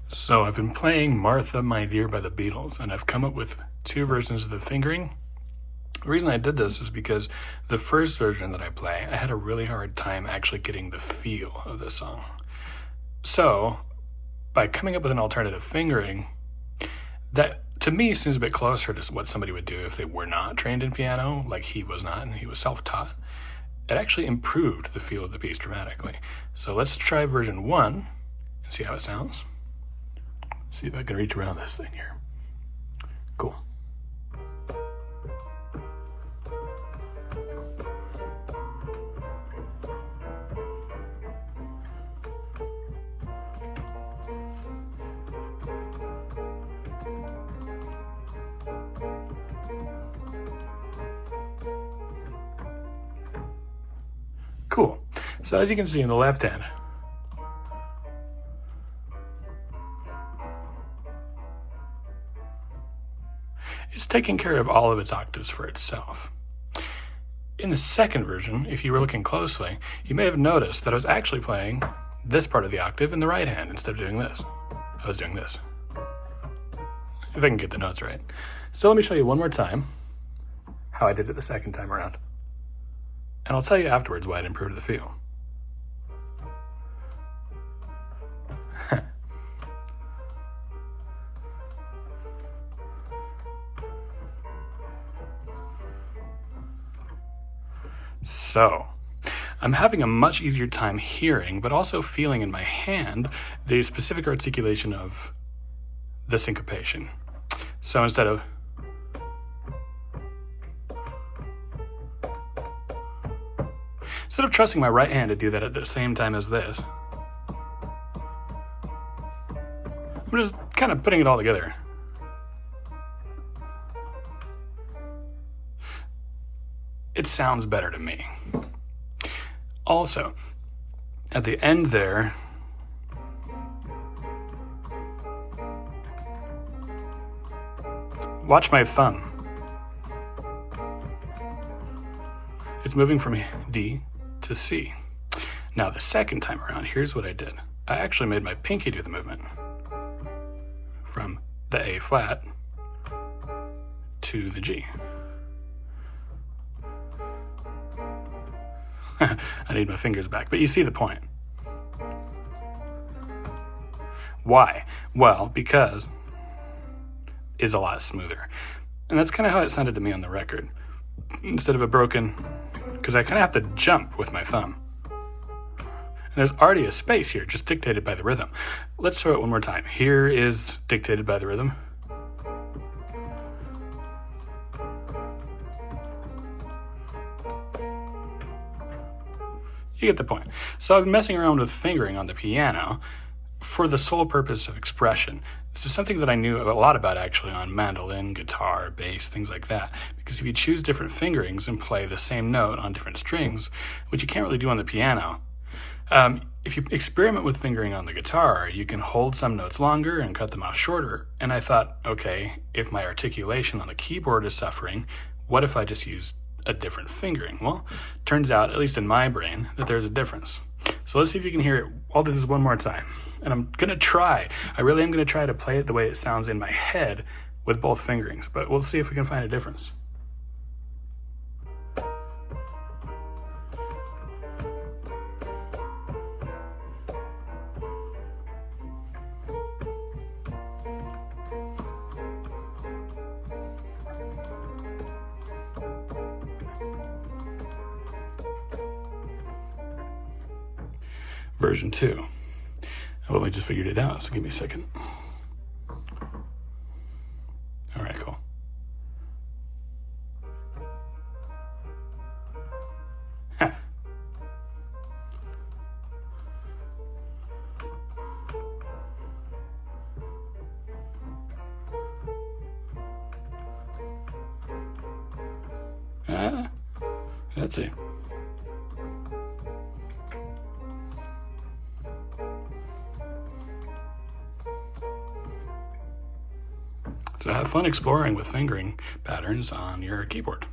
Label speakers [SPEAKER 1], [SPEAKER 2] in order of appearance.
[SPEAKER 1] So I've been playing Martha, My Dear by the Beatles, and I've come up with two versions of the fingering. The reason I did this is because the first version that I play, I had a really hard time actually getting the feel of the song. So, by coming up with an alternative fingering, that to me seems a bit closer to what somebody would do if they were not trained in piano, like he was not, and he was self-taught. It actually improved the feel of the piece dramatically. So let's try version 1 and see how it sounds. See if I can reach around this thing here. Cool. Cool. So as you can see in the left hand, it's taking care of all of its octaves for itself. In the second version, if you were looking closely, you may have noticed that I was actually playing this part of the octave in the right hand instead of doing this. I was doing this. If I can get the notes right. So let me show you one more time how I did it the second time around. And I'll tell you afterwards why it improved the feel. So, I'm having a much easier time hearing, but also feeling in my hand the specific articulation of the syncopation. So instead of trusting my right hand to do that at the same time as this, I'm just kind of putting it all together. It sounds better to me. Also, at the end there, watch my thumb. It's moving from D to C. Now the second time around, here's what I did. I actually made my pinky do the movement from the A flat to the G. I need my fingers back, but you see the point. Why? Well, because it's a lot smoother. And that's kind of how it sounded to me on the record. Instead of a broken, because I kind of have to jump with my thumb. And there's already a space here, just dictated by the rhythm. Let's throw it one more time. Here is dictated by the rhythm. You get the point. So I've been messing around with fingering on the piano for the sole purpose of expression. This is something that I knew a lot about actually on mandolin, guitar, bass, things like that. Because if you choose different fingerings and play the same note on different strings, which you can't really do on the piano, if you experiment with fingering on the guitar, you can hold some notes longer and cut them off shorter. And I thought, okay, if my articulation on the keyboard is suffering, what if I just use a different fingering? Well, turns out, at least in my brain, that there's a difference. So let's see if you can hear it. I'll do this one more time. And I'm going to try. I really am going to try to play it the way it sounds in my head with both fingerings. But we'll see if we can find a difference. Version 2. I've only just figured it out, so give me a second. All right, cool. Let's see. So have fun exploring with fingering patterns on your keyboard.